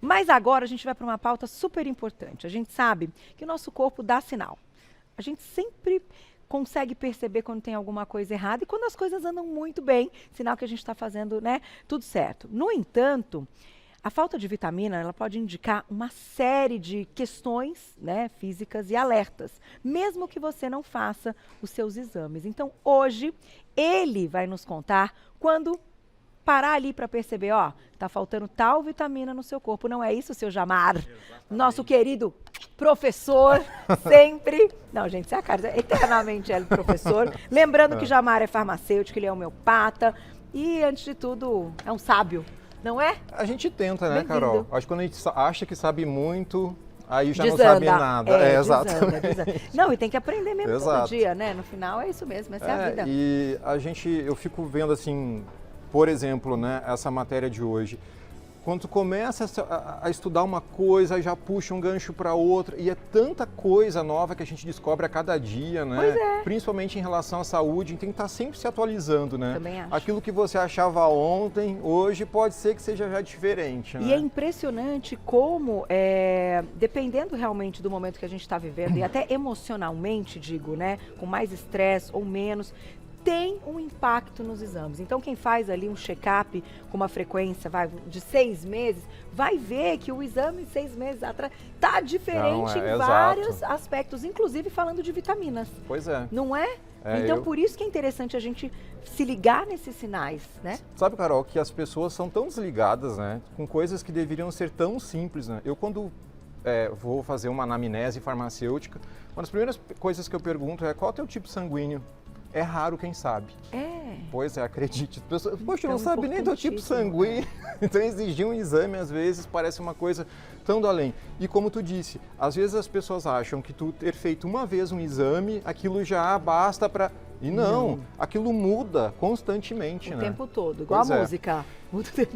Mas agora a gente vai para uma pauta super importante. A gente sabe que o nosso corpo dá sinal. A gente sempre consegue perceber quando tem alguma coisa errada e quando as coisas andam muito bem, sinal que a gente está fazendo, né, tudo certo. No entanto, a falta de vitamina, ela pode indicar uma série de questões, né, físicas e alertas, mesmo que você não faça os seus exames. Então, hoje, ele vai nos contar quando parar ali para perceber, ó, tá faltando tal vitamina no seu corpo. Não é isso, seu Jamar? Exatamente. Nosso querido professor, sempre. Não, gente, você é a cara, eternamente ele professor. Lembrando que Jamar é farmacêutico, ele é homeopata e, antes de tudo, é um sábio, não é? A gente tenta, né, Bem-vindo. Carol? Acho que quando a gente acha que sabe muito, aí já Desanda. não sabe nada. Desanda, exatamente. desanda. Não, e tem que aprender mesmo todo Exato. dia, né? No final é isso mesmo, essa é a vida. E eu fico vendo assim, por exemplo, né, essa matéria de hoje. Quando tu começa a estudar uma coisa, já puxa um gancho para outra, e é tanta coisa nova que a gente descobre a cada dia, né? Pois é. Principalmente em relação à saúde, tem que estar sempre se atualizando, né? Também acho. Aquilo que você achava ontem, hoje pode ser que seja já diferente, né? E é impressionante como, dependendo realmente do momento que a gente está vivendo, e até emocionalmente, digo, né? Com mais estresse ou menos, tem um impacto nos exames. Então, quem faz ali um check-up com uma frequência de 6 meses, vai ver que o exame 6 meses atrás está diferente em exato. vários aspectos, inclusive falando de vitaminas. Pois é. Não é? Então, por isso que é interessante a gente se ligar nesses sinais, né? Sabe, Carol, que as pessoas são tão desligadas, né? Com coisas que deveriam ser tão simples, né? Eu, quando vou fazer uma anamnese farmacêutica, uma das primeiras coisas que eu pergunto é qual é o teu tipo sanguíneo? É raro quem sabe. Pois é, acredite. As pessoas, poxa, não sabe nem do tipo sanguíneo. Então, exigir um exame, às vezes, parece uma coisa tão do além. E como tu disse, às vezes as pessoas acham que tu ter feito uma vez um exame, aquilo já basta para... E não, aquilo muda constantemente, O né? tempo todo, igual a música.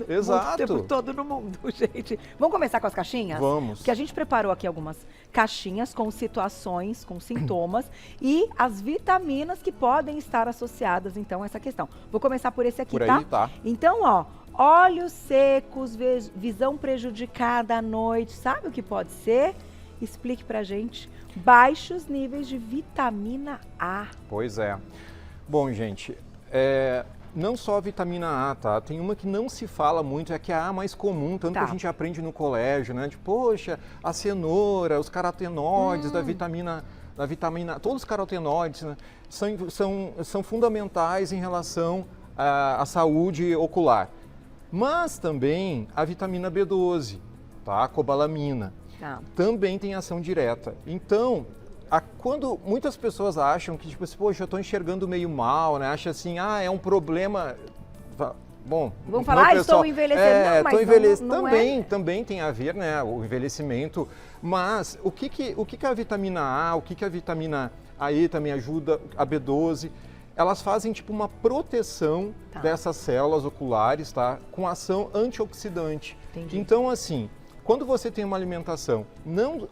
Exato. O tempo todo no mundo, gente. Vamos começar com as caixinhas? Vamos. Porque a gente preparou aqui algumas caixinhas com situações, com sintomas e as vitaminas que podem estar associadas, então, a essa questão. Vou começar por esse aqui, por aí, tá? Então, ó, olhos secos, visão prejudicada à noite, sabe o que pode ser? Explique pra gente. Baixos níveis de vitamina A. Pois é. Bom, gente, não só a vitamina A, tá? Tem uma que não se fala muito, é que é a mais comum, tanto que a gente aprende no colégio, né? De, poxa, a cenoura, os carotenoides da vitamina, todos os carotenoides, né? São fundamentais em relação à saúde ocular. Mas também a vitamina B12, tá? A cobalamina. Também tem ação direta. Então, quando muitas pessoas acham que, tipo assim, poxa, eu estou enxergando meio mal, né? Acha assim, é um problema... Bom, vamos falar, estou envelhecendo. Não, mas estou envelhecendo. não também tem a ver, né, o envelhecimento. Mas o que a vitamina A, o que a vitamina A também ajuda, a B12, elas fazem tipo uma proteção dessas células oculares, tá? Com ação antioxidante. Entendi. Então, assim, quando você tem uma alimentação não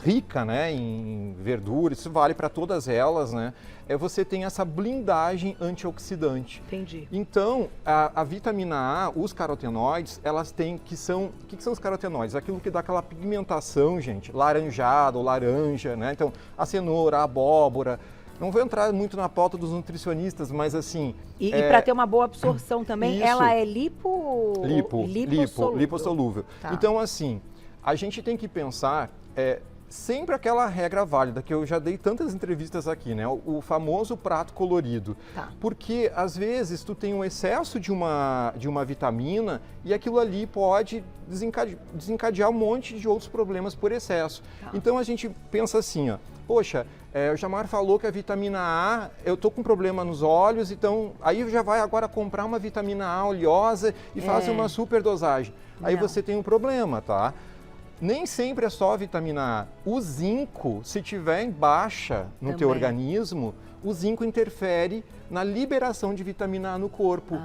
rica, né, em verduras, isso vale para todas elas, né? Você tem essa blindagem antioxidante. Entendi. Então, a vitamina A, os carotenoides, elas têm o que são os carotenoides? Aquilo que dá aquela pigmentação, gente, laranjada ou laranja, né? Então, a cenoura, a abóbora. Não vou entrar muito na pauta dos nutricionistas, mas assim... E para ter uma boa absorção também, ela é lipossolúvel. Tá. Então, assim, a gente tem que pensar sempre aquela regra válida, que eu já dei tantas entrevistas aqui, né? O famoso prato colorido. Porque, às vezes, tu tem um excesso de uma vitamina e aquilo ali pode desencadear um monte de outros problemas por excesso. Então, a gente pensa assim, ó, poxa, o Jamar falou que a vitamina A, eu tô com problema nos olhos, então aí já vai agora comprar uma vitamina A oleosa e faz uma super dosagem. Aí você tem um problema, tá? Nem sempre é só a vitamina A. O zinco, se tiver em baixa no teu organismo, o zinco interfere na liberação de vitamina A no corpo.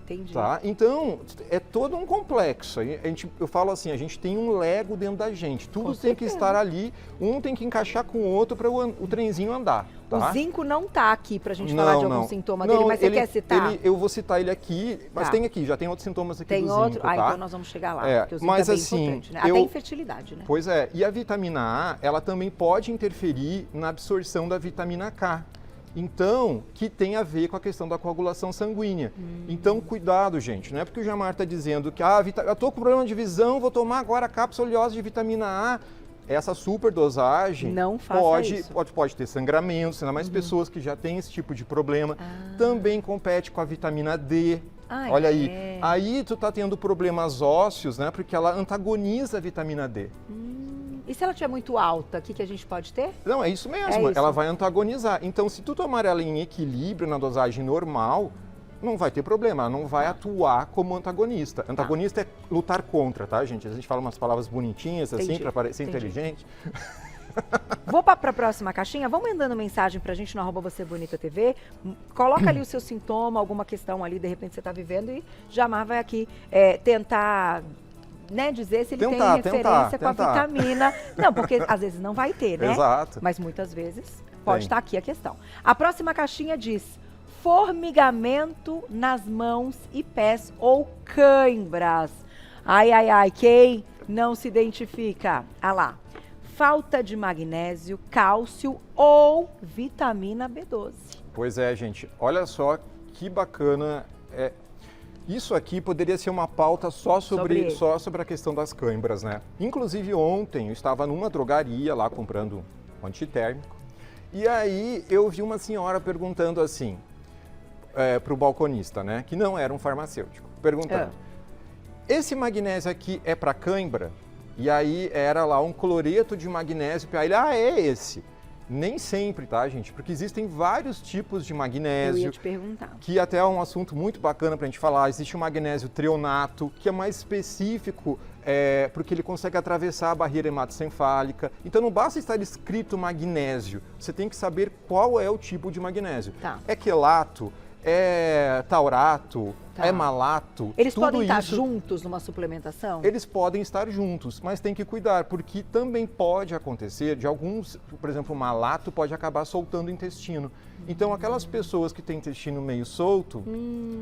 Entendi. Tá? Então, é todo um complexo. Eu falo assim, a gente tem um Lego dentro da gente. Tudo tem que estar ali, um tem que encaixar com o outro para o trenzinho andar. Tá? O zinco não tá aqui pra gente falar de algum sintoma dele, mas você quer citar? Eu vou citar ele aqui, mas tem aqui, já tem outros sintomas aqui do outro? zinco, tá? Então nós vamos chegar lá, porque o zinco mas é bem assim, importante, né? Até infertilidade, né? Pois é, e a vitamina A, ela também pode interferir na absorção da vitamina K. Então, que tem a ver com a questão da coagulação sanguínea. Então, cuidado, gente. Não é porque o Jamar está dizendo que eu estou com problema de visão, vou tomar agora a cápsula oleosa de vitamina A. Essa superdosagem não pode ter sangramento, ainda mais pessoas que já têm esse tipo de problema. Também compete com a vitamina D. Olha aí. Aí tu está tendo problemas ósseos, né? Porque ela antagoniza a vitamina D. E se ela estiver muito alta, o que a gente pode ter? Não, é isso mesmo, ela vai antagonizar. Então, se tu tomar ela em equilíbrio, na dosagem normal, não vai ter problema, ela não vai atuar como antagonista. Antagonista é lutar contra, tá, gente? A gente fala umas palavras bonitinhas, assim, para parecer inteligente. Vou para a próxima caixinha, vão mandando mensagem pra gente no @VocêBonitaTV, coloca ali o seu sintoma, alguma questão ali, de repente você está vivendo e Jamar vai aqui tentar... dizer se ele tem referência com a vitamina. Não, porque às vezes não vai ter, né? Exato. Mas muitas vezes pode estar aqui a questão. A próxima caixinha diz: formigamento nas mãos e pés ou cãibras. Ai, ai, ai, quem não se identifica? Ah lá. Falta de magnésio, cálcio ou vitamina B12. Pois é, gente. Olha só que bacana. Isso aqui poderia ser uma pauta só sobre a questão das cãibras, né? Inclusive ontem eu estava numa drogaria lá comprando um antitérmico e aí eu vi uma senhora perguntando assim para o balconista, né? Que não era um farmacêutico, perguntando: esse magnésio aqui é para cãibra? E aí era lá um cloreto de magnésio, aí ele, é esse. Nem sempre, tá, gente? Porque existem vários tipos de magnésio. Eu ia te perguntar. Que até é um assunto muito bacana pra gente falar. Existe o magnésio treonato, que é mais específico, porque ele consegue atravessar a barreira hematoencefálica. Então não basta estar escrito magnésio, você tem que saber qual é o tipo de magnésio. Tá. É quelato, é taurato, é malato. Eles podem estar juntos numa suplementação? Eles podem estar juntos, mas tem que cuidar, porque também pode acontecer de alguns, por exemplo, o malato pode acabar soltando o intestino. Então, aquelas pessoas que têm intestino meio solto,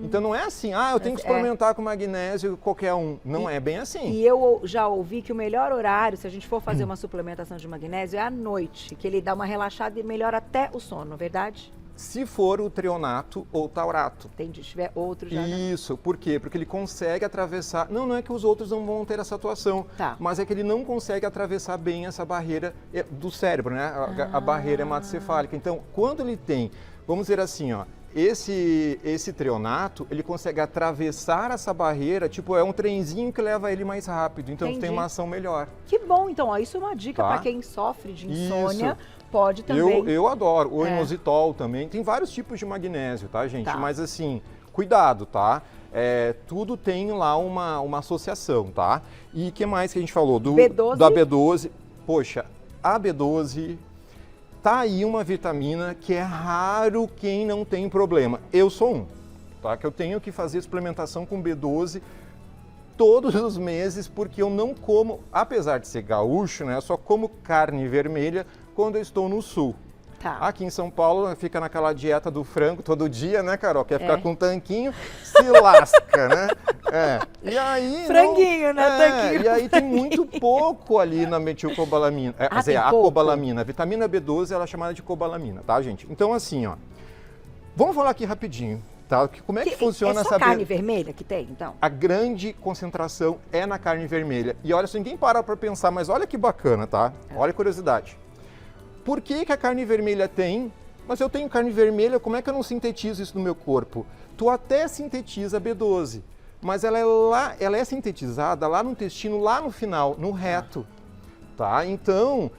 então não é assim, eu tenho que suplementar com magnésio qualquer um. Não é bem assim. E eu já ouvi que o melhor horário, se a gente for fazer uma suplementação de magnésio, é à noite, que ele dá uma relaxada e melhora até o sono, verdade? Se for o treonato ou taurato. Entendi, se tiver outro já... Isso, por quê? Porque ele consegue atravessar... Não é que os outros não vão ter essa atuação, mas é que ele não consegue atravessar bem essa barreira do cérebro, né? A barreira hematocefálica. Então, quando ele tem, vamos dizer assim, esse treonato, ele consegue atravessar essa barreira, tipo, é um trenzinho que leva ele mais rápido, então tem uma ação melhor. Que bom, então, isso é uma dica para quem sofre de insônia. Pode também. Eu adoro. O inositol também. Tem vários tipos de magnésio, tá, gente? Mas assim, cuidado, tá? Tudo tem lá uma associação, tá? E o que mais que a gente falou? B12? Da B12. Poxa, a B12 tá aí uma vitamina que é raro quem não tem problema. Eu sou um, tá? Que eu tenho que fazer suplementação com B12 todos os meses, porque eu não como, apesar de ser gaúcho, né? Eu só como carne vermelha quando eu estou no sul. Tá. Aqui em São Paulo fica naquela dieta do frango todo dia, né, Carol? Quer ficar com um tanquinho, se lasca, né? E aí, franguinho, né? Tanquinho. E aí tem muito pouco ali na metilcobalamina. A cobalamina. A vitamina B12 ela é chamada de cobalamina, tá, gente? Então, assim, vamos falar aqui rapidinho. Tá? Como é que funciona essa carne vermelha que tem, então? A grande concentração é na carne vermelha. E olha, se ninguém para para pensar, mas olha que bacana, tá? Olha a curiosidade. Por que a carne vermelha tem? Mas eu tenho carne vermelha, como é que eu não sintetizo isso no meu corpo? Tu até sintetiza B12, mas ela é sintetizada lá no intestino, lá no final, no reto, tá? Então,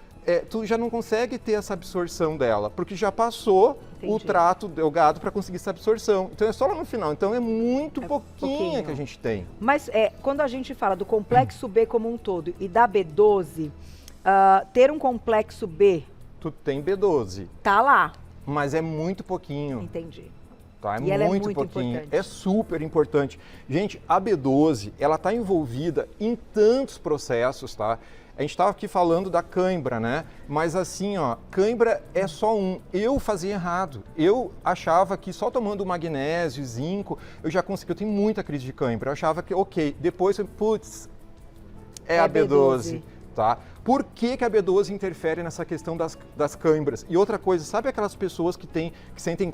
tu já não consegue ter essa absorção dela, porque já passou o trato delgado para conseguir essa absorção. Então é só lá no final. Então é muito pouquinho que a gente tem. Mas quando a gente fala do complexo B como um todo e da B12, ter um complexo B... Tu tem B12. Tá lá. Mas é muito pouquinho. Entendi. Tá? E ela é muito pouquinho, importante. é super importante. Gente, a B12, ela está envolvida em tantos processos, tá? A gente estava aqui falando da cãibra, né? Mas assim, ó, cãibra é só um. Eu fazia errado. Eu achava que só tomando magnésio, zinco, eu já consegui. Eu tenho muita crise de cãibra. Eu achava que, ok, depois, putz, é a B12. Tá? Por que a B12 interfere nessa questão das cãibras? E outra coisa, sabe aquelas pessoas que sentem,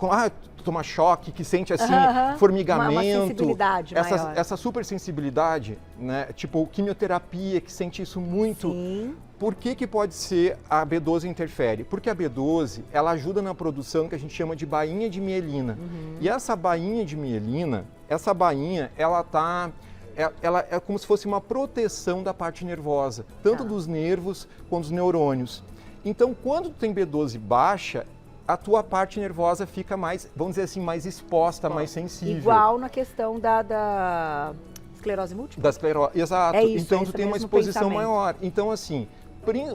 toma choque, que sente assim, formigamento, uma sensibilidade maior. Essa super sensibilidade, né? Tipo quimioterapia, que sente isso muito. Sim. Por que pode ser a B12 interfere? Porque a B12, ela ajuda na produção que a gente chama de bainha de mielina. E essa bainha de mielina, ela é como se fosse uma proteção da parte nervosa, tanto dos nervos quanto dos neurônios. Então, quando tu tem B12 baixa, a tua parte nervosa fica mais, vamos dizer assim, mais exposta, mais sensível. Igual na questão da esclerose múltipla? Da esclerose, exato. É isso, então, tu tem uma exposição maior. Então, assim,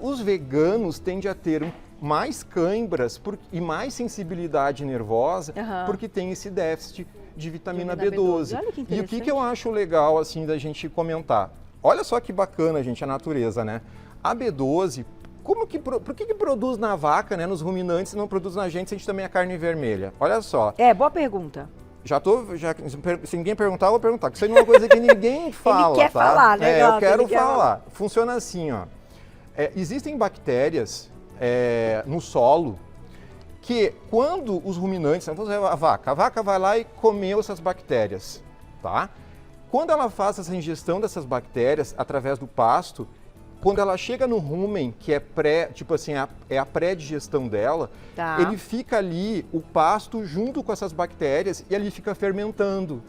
os veganos tendem a ter mais cãibras e mais sensibilidade nervosa, porque tem esse déficit de vitamina B12. Olha que interessante. E o que eu acho legal, assim, da gente comentar? Olha só que bacana, gente, a natureza, né? A B12, por que produz na vaca, né, nos ruminantes, e não produz na gente, se a gente também é carne vermelha? Olha só. Boa pergunta. Se ninguém perguntar, eu vou perguntar, porque isso aí é uma coisa que ninguém fala, Ele quer falar, né? Eu quero falar. Funciona assim, ó. Existem bactérias no solo que quando os ruminantes, vamos dizer a vaca vai lá e comeu essas bactérias, tá? Quando ela faz essa ingestão dessas bactérias através do pasto, quando ela chega no rumen, que é a pré-digestão dela, ele fica ali, o pasto, junto com essas bactérias, e ali fica fermentando.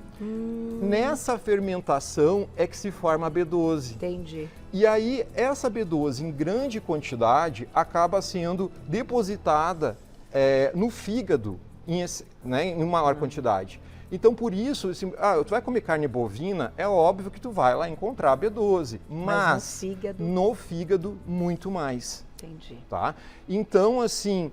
Nessa fermentação é que se forma a B12. Entendi. E aí, essa B12, em grande quantidade, acaba sendo depositada no fígado, em maior quantidade. Então, por isso, tu vai comer carne bovina, é óbvio que tu vai lá encontrar a B12, mas no fígado muito mais. Entendi. Tá? Então, assim,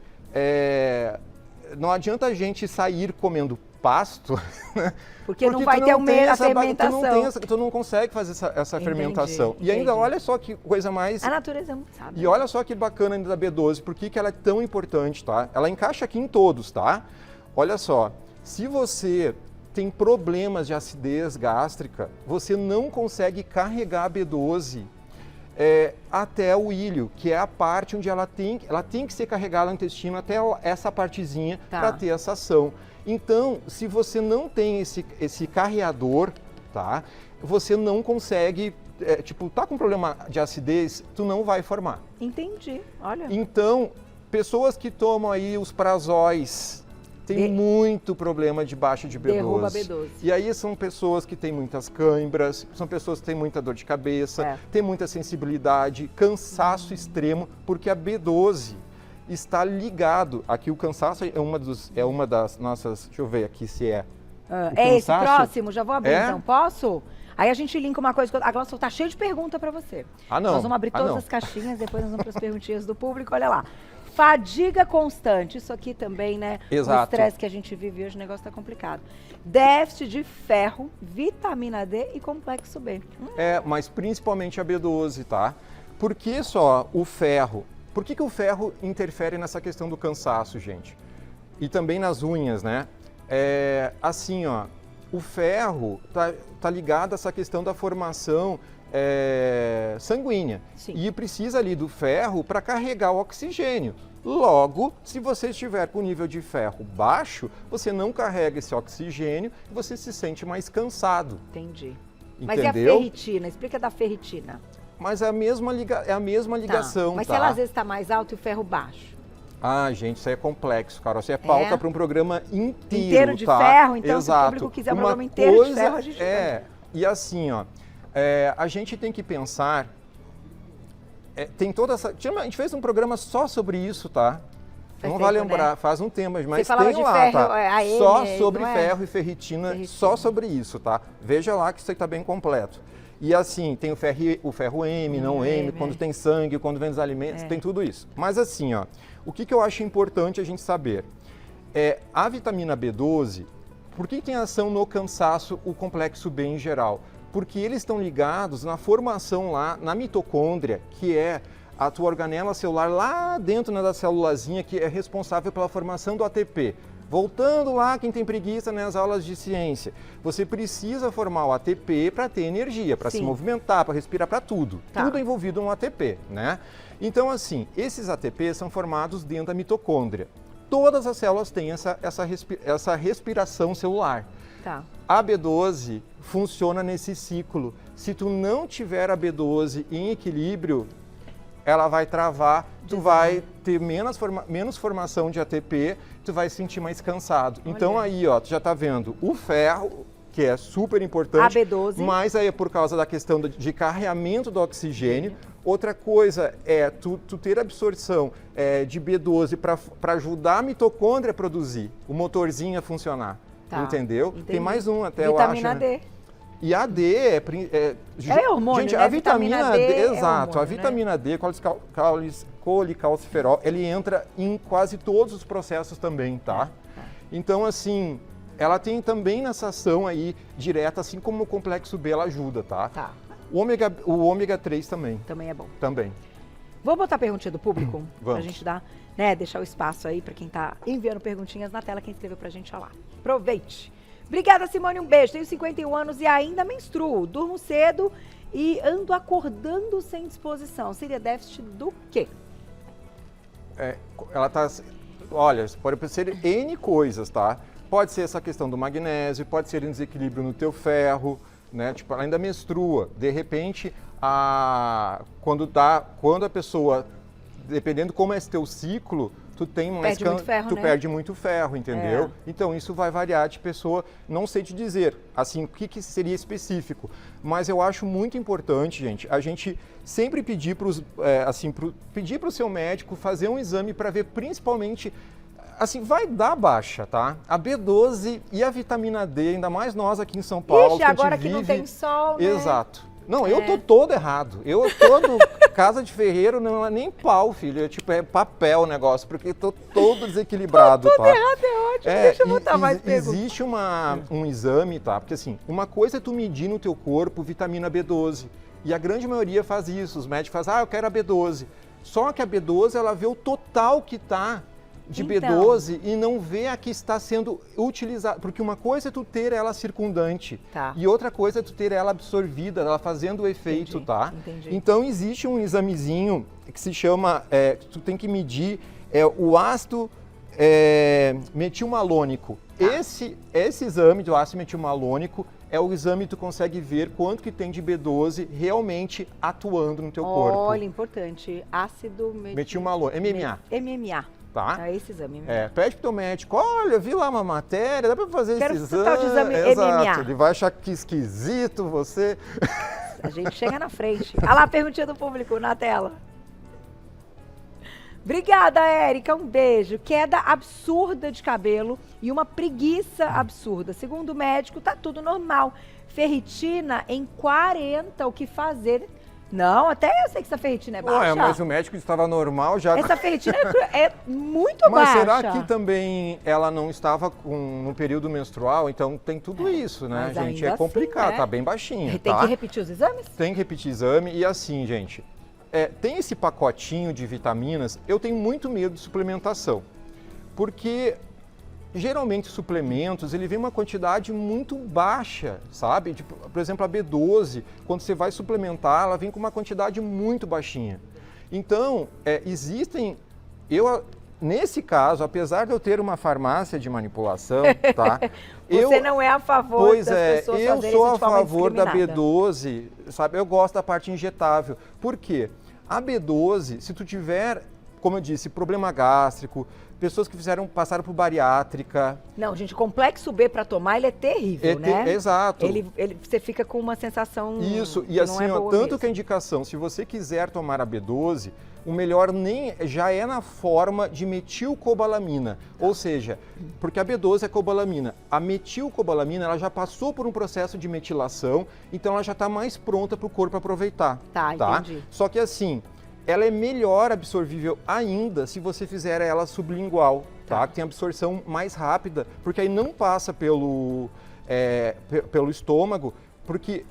não adianta a gente sair comendo pasto, né? Porque não vai ter a fermentação. Tu não consegue fazer essa fermentação. E ainda, olha só que coisa mais... A natureza é muito sábia. E olha só que bacana ainda da B12, por que ela é tão importante, tá? Ela encaixa aqui em todos, tá? Olha só, se você tem problemas de acidez gástrica, você não consegue carregar a B12 até o ilho, que é a parte onde ela tem que ser carregada no intestino até essa partezinha para ter essa ação. Então, se você não tem esse carreador, tá? Você não consegue, tá com problema de acidez, tu não vai formar. Entendi, olha. Então, pessoas que tomam aí os prazóis, tem muito problema de baixa de B12. Derruba a B12. E aí são pessoas que têm muitas cãibras, são pessoas que têm muita dor de cabeça, têm muita sensibilidade, cansaço extremo, porque a B12 está ligado. Aqui o cansaço é uma das nossas... Deixa eu ver aqui se é. Esse próximo? Já vou abrir então. Posso? Aí a gente linka uma coisa. Agora tá cheio de pergunta para você. Não. Nós vamos abrir todas as caixinhas, depois nós vamos para as perguntinhas do público. Olha lá. Fadiga constante. Isso aqui também, né? Exato. O estresse que a gente vive hoje, o negócio tá complicado. Déficit de ferro, vitamina D e complexo B. Mas principalmente a B12, tá? Por que só o ferro? Por que o ferro interfere nessa questão do cansaço, gente? E também nas unhas, né? Assim, ó, o ferro tá ligado a essa questão da formação sanguínea. Sim. E precisa ali do ferro para carregar o oxigênio. Logo, se você estiver com o nível de ferro baixo, você não carrega esse oxigênio e você se sente mais cansado. Entendi. Entendeu? Mas e a ferritina? Explica da ferritina. Mas é a mesma ligação, Mas se ela às vezes está mais alto e o ferro baixo? Gente, isso aí é complexo, Carol. Isso é pauta para um programa inteiro de ferro, então Exato. Se o público quiser um programa inteiro de ferro, a gente E assim, ó, a gente tem que pensar, tem toda essa... A gente fez um programa só sobre isso, tá? Não vai lembrar, faz um tempo, mas tem lá, ferro, tá? Só sobre ferro e ferritina, só sobre isso, tá? Veja lá que isso aí tá bem completo. E assim, tem o ferro M, não M, quando tem sangue, quando vem dos alimentos, tem tudo isso. Mas assim, ó, o que eu acho importante a gente saber? A vitamina B12, Por que tem ação no cansaço, o complexo B em geral? Porque eles estão ligados na formação lá, na mitocôndria, que é a tua organela celular lá dentro, né, da célulazinha que é responsável pela formação do ATP. Voltando lá, quem tem preguiça nas aulas de ciência, você precisa formar o ATP para ter energia, para se movimentar, para respirar, para tudo. Tudo é envolvido no ATP, né? Então, assim, esses ATP são formados dentro da mitocôndria. Todas as células têm essa respiração celular. Tá. A B12 funciona nesse ciclo. Se tu não tiver a B12 em equilíbrio, ela vai travar, tu vai ter menos formação de ATP, tu vai se sentir mais cansado. Olha. Então aí, ó, tu já tá vendo o ferro, que é super importante, a B12. Mas aí é por causa da questão de carreamento do oxigênio. Outra coisa é tu ter absorção de B12 para ajudar a mitocôndria a produzir, o motorzinho a funcionar. Tá. Entendeu? Entendi. Tem mais um até, vitamina eu acho. D. Né? E a D é hormônio, gente, né? a vitamina D, exato, hormônio, a vitamina D, colicalciferol, ele entra em quase todos os processos também, tá? Então, assim, ela tem também nessa ação aí direta, assim como o complexo B, ela ajuda, tá? Tá. O ômega 3 também. Também é bom. Também. Vou botar a perguntinha do público, Vamos. pra gente dar, né, deixar o espaço aí pra quem tá enviando perguntinhas na tela, quem escreveu pra gente, olha lá. Aproveite. Obrigada, Simone, um beijo. Tenho 51 anos e ainda menstruo. Durmo cedo e ando acordando sem disposição. Seria déficit do quê? Ela tá... Olha, pode ser N coisas, tá? Pode ser essa questão do magnésio, pode ser um desequilíbrio no teu ferro, né? Tipo, ela ainda menstrua. De repente, quando a pessoa, dependendo como é esse teu ciclo, tu tem mais perde muito ferro, entendeu? Então isso vai variar de pessoa, não sei te dizer, assim, o que seria específico, mas eu acho muito importante, gente, a gente sempre pedir para o seu médico fazer um exame para ver principalmente, assim, vai dar baixa, tá? A B12 e a vitamina D, ainda mais nós aqui em São Paulo, Ixi, agora que não tem sol, né? Exato. Não, eu tô todo errado. Eu todo casa de ferreiro não é nem pau, filho. É papel o negócio, porque tô todo desequilibrado, tá? Todo errado é ótimo. Deixa eu botar mais perguntas. Existe um exame, tá? Porque assim, uma coisa é tu medir no teu corpo vitamina B12. E a grande maioria faz isso. Os médicos fazem, eu quero a B12. Só que a B12, ela vê o total que tá de B12 e não vê a que está sendo utilizada. Porque uma coisa é tu ter ela circundante e outra coisa é tu ter ela absorvida, ela fazendo o efeito, tá? Entendi. Então existe um examezinho que se chama, tu tem que medir o ácido metilmalônico. Esse exame do ácido metilmalônico é o exame que tu consegue ver quanto que tem de B12 realmente atuando no teu corpo. Olha, importante, ácido metilmalônico, MMA. MMA. Tá? É esse exame. Pede pro teu médico, olha, vi lá uma matéria, dá pra fazer esse exame. Tal de exame Exato, MMA. ele vai achar que esquisito você. A gente chega na frente. Olha lá a perguntinha do público na tela. Obrigada, Érica, um beijo. Queda absurda de cabelo e uma preguiça absurda. Segundo o médico, tá tudo normal. Ferritina em 40, o que fazer? Não, até eu sei que essa ferritina é baixa. Mas o médico estava normal já. Essa ferritina é muito baixa. Mas será que também ela não estava no período menstrual? Então tem tudo isso, né, gente? É complicado, assim, né? Tá bem baixinho. Tem que repetir os exames? Tem que repetir exame e assim, gente, tem esse pacotinho de vitaminas, eu tenho muito medo de suplementação. Porque geralmente suplementos, ele vem uma quantidade muito baixa, sabe? Tipo, por exemplo, a B12, quando você vai suplementar, ela vem com uma quantidade muito baixinha. Então, nesse caso, apesar de eu ter uma farmácia de manipulação, tá? Você não é a favor das pessoas fazerem isso de forma indiscriminada. Eu sou a favor da B12, sabe? Eu gosto da parte injetável. Por quê? A B12, se tu tiver, como eu disse, problema gástrico, pessoas que passaram por bariátrica. Não, gente, complexo B para tomar, ele é terrível, né? Exato. Você fica com uma sensação. Isso, e que assim, não é boa tanto mesmo. que a indicação, se você quiser tomar a B12, o melhor já é na forma de metilcobalamina, ou seja, porque a B12 é cobalamina. A metilcobalamina, ela já passou por um processo de metilação, então ela já está mais pronta para o corpo aproveitar. Tá, entendi. Só que assim, ela é melhor absorvível ainda se você fizer ela sublingual. tá? Que tem absorção mais rápida, porque aí não passa pelo estômago, porque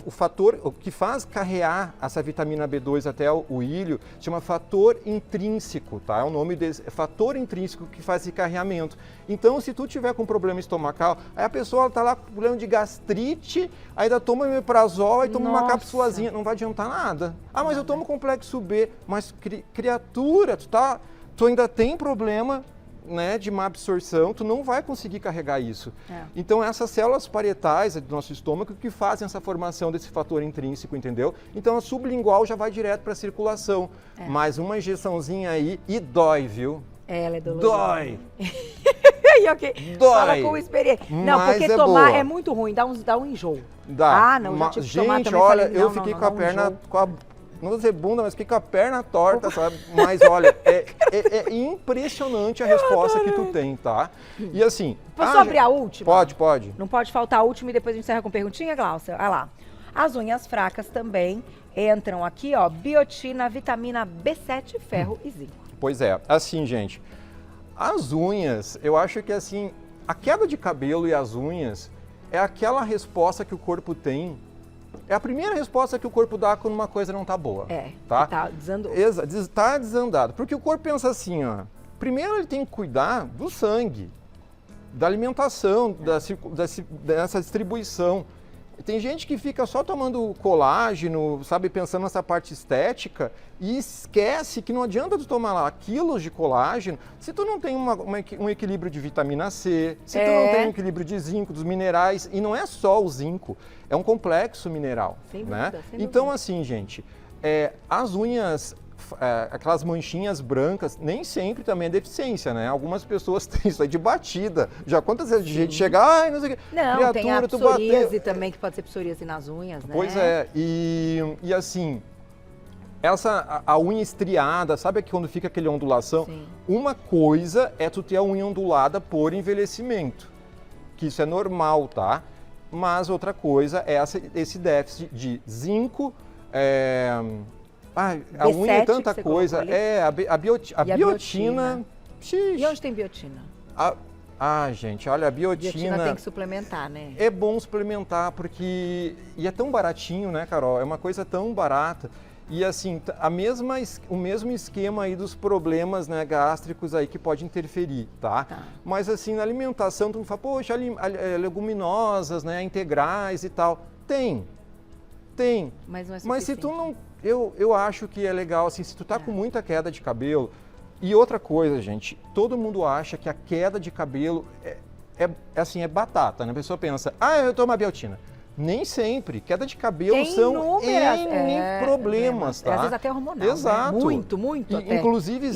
o fator o que faz carrear essa vitamina B2 até o ilho chama fator intrínseco, tá? É o nome desse, fator intrínseco que faz esse carreamento. Então, se tu tiver com problema estomacal, aí a pessoa tá lá com problema de gastrite, aí ainda toma omeprazol, aí toma uma cápsulazinha, não vai adiantar nada. Ah, mas eu tomo complexo B, mas criatura, tu ainda tem problema, né, de má absorção, tu não vai conseguir carregar isso. Então, essas células parietais do nosso estômago que fazem essa formação desse fator intrínseco, entendeu? Então, a sublingual já vai direto para a circulação. Mas uma injeçãozinha aí e dói, viu? Ela é dolorosa. Dói! Dói! Fala com experiência. Não, mas porque tomar é muito ruim, dá um enjoo. Dá. Ah, não, já tive que tomar gente, também, olha, falei, eu fiquei com a perna... Não vou dizer bunda, mas fiquei com a perna torta, sabe? Mas olha, é impressionante a resposta que tu tem, tá? E assim... Posso abrir a última? Pode. Não pode faltar a última e depois a gente encerra com perguntinha, Glaucia? Olha lá. As unhas fracas também entram aqui, ó, biotina, vitamina B7, ferro e zinco. Pois é, assim, gente, as unhas, eu acho que assim, a queda de cabelo e as unhas é aquela resposta que o corpo tem. É a primeira resposta que o corpo dá quando uma coisa não tá boa. Tá desandou. Tá desandado. Porque o corpo pensa assim, ó. Primeiro ele tem que cuidar do sangue, da alimentação, dessa distribuição. Tem gente que fica só tomando colágeno, sabe, pensando nessa parte estética e esquece que não adianta tu tomar lá quilos de colágeno se tu não tem um equilíbrio de vitamina C, se tu não tem um equilíbrio de zinco, dos minerais, e não é só o zinco, é um complexo mineral, sem dúvida. Então, assim, gente, as unhas, aquelas manchinhas brancas, nem sempre também é deficiência, né? Algumas pessoas têm isso aí de batida. Já quantas vezes de gente chega, ai, não sei o que. Não, criatura, tem a psoríase também, que pode ser psoríase nas unhas, né? Pois é, e assim, a unha estriada, sabe aqui quando fica aquele ondulação? Sim. Uma coisa é tu ter a unha ondulada por envelhecimento, que isso é normal, tá? Mas outra coisa é esse déficit de zinco, a unha é tanta coisa. A biotina. E onde tem biotina? Gente, olha, a biotina... Biotina tem que suplementar, né? É bom suplementar, porque... E é tão baratinho, né, Carol? É uma coisa tão barata. E assim, o mesmo esquema aí dos problemas, né, gástricos aí que pode interferir, tá? Mas assim, na alimentação, tu não fala, poxa, leguminosas, né, integrais e tal. Tem. Mas não é suficiente. Mas se tu não... Eu acho que é legal, assim, se tu tá com muita queda de cabelo. E outra coisa, gente, todo mundo acha que a queda de cabelo é batata, né? A pessoa pensa, eu tomo a biotina. Nem sempre. Queda de cabelo são N problemas, tá? Às vezes até hormonal, exato. Né? Muito até. Inclusive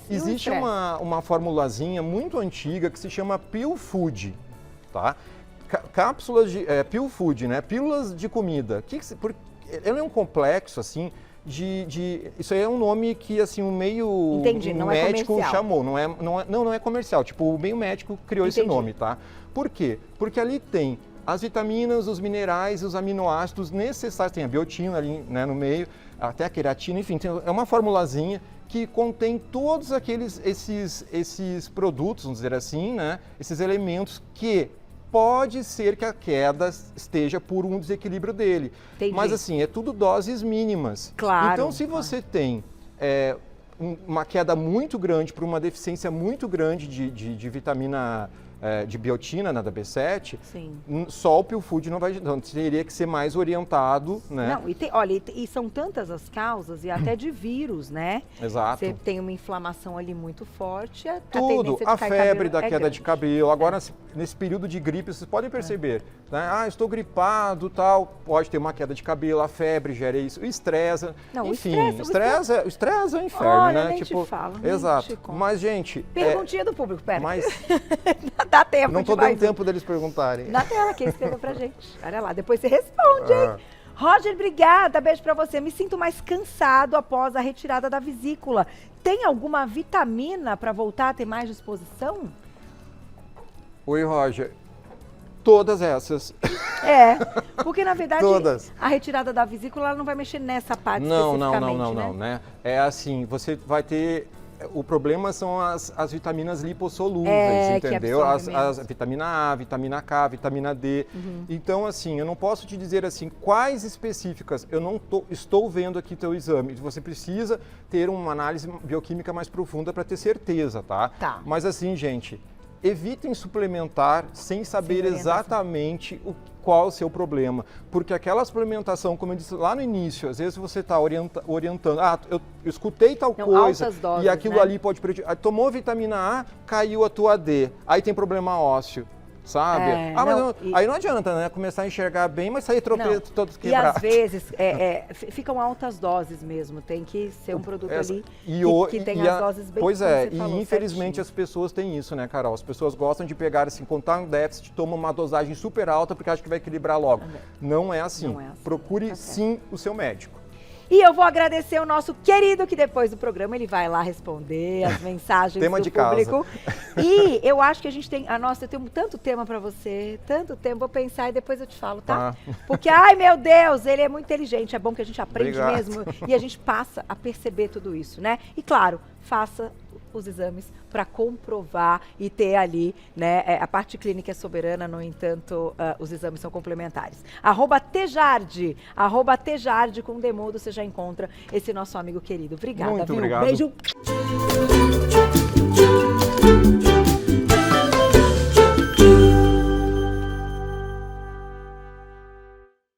existe um uma formulazinha muito antiga que se chama Pill Food, tá? Cápsulas de... Pill Food, né? Pílulas de comida. Ele é um complexo, assim, isso aí é um nome que, assim, o meio médico chamou. Não é comercial. Tipo, o meio médico criou esse nome, tá? Por quê? Porque ali tem as vitaminas, os minerais, os aminoácidos necessários. Tem a biotina ali, né, no meio, até a queratina, enfim, é uma formulazinha que contém todos esses produtos, vamos dizer assim, né? Esses elementos que pode ser que a queda esteja por um desequilíbrio dele. Entendi. Mas assim, é tudo doses mínimas. Claro. Então, se você tem uma queda muito grande por uma deficiência muito grande de vitamina de biotina, da B7, sim, só o Pill Food não vai... Então, teria que ser mais orientado, né? Não, e são tantas as causas, e até de vírus, né? Exato. Você tem uma inflamação ali muito forte, tudo, a febre da queda de cabelo. Agora, nesse período de gripe, vocês podem perceber, né? Estou gripado, tal, pode ter uma queda de cabelo, a febre gera isso, o estresse, enfim, o estresse é um inferno, olha, né? Nem te falo, exato. Mas, gente... Perguntinha do público, pera. Mas... Dá tempo. Não estou dando tempo deles perguntarem. Na tela, quem escreveu pra gente. Olha lá, depois você responde, hein? Roger, obrigada, beijo pra você. Me sinto mais cansado após a retirada da vesícula. Tem alguma vitamina pra voltar a ter mais disposição? Oi, Roger. Todas essas. Porque na verdade a retirada da vesícula ela não vai mexer nessa parte especificamente, não, né? É assim, você vai ter o problema são as vitaminas lipossolúveis, entendeu? As vitamina A, vitamina K, vitamina D. Então, assim, eu não posso te dizer assim, quais específicas, eu não estou vendo aqui teu exame. Você precisa ter uma análise bioquímica mais profunda para ter certeza, tá? Mas assim, gente, evitem suplementar sem saber exatamente qual é o seu problema. Porque aquela suplementação, como eu disse lá no início, às vezes você está orientando, eu escutei tal coisa doses, e aquilo ali pode prejudicar. Tomou vitamina A, caiu a tua D, aí tem problema ósseo. Sabe? Aí não adianta, né? Começar a enxergar bem, mas sair todos quebrados. E às vezes ficam altas doses mesmo, tem que ser um produto ali que tem as doses bem. Pois é, e infelizmente as pessoas têm isso, né, Carol? As pessoas gostam de pegar, assim, quando tá um déficit, tomam uma dosagem super alta porque acham que vai equilibrar logo. Não é assim. Procure sim o seu médico. E eu vou agradecer o nosso querido, que depois do programa ele vai lá responder as mensagens tema do de público. Casa. E eu acho que a gente tem... eu tenho tanto tema para você, tanto tempo, vou pensar e depois eu te falo, tá? Porque, ai meu Deus, ele é muito inteligente, é bom que a gente aprende mesmo e a gente passa a perceber tudo isso, né? E claro, faça os exames para comprovar e ter ali, né, a parte clínica é soberana, no entanto, os exames são complementares. @Tejarde com Demudo, você já encontra esse nosso amigo querido. Obrigada, muito viu? Obrigado. Beijo.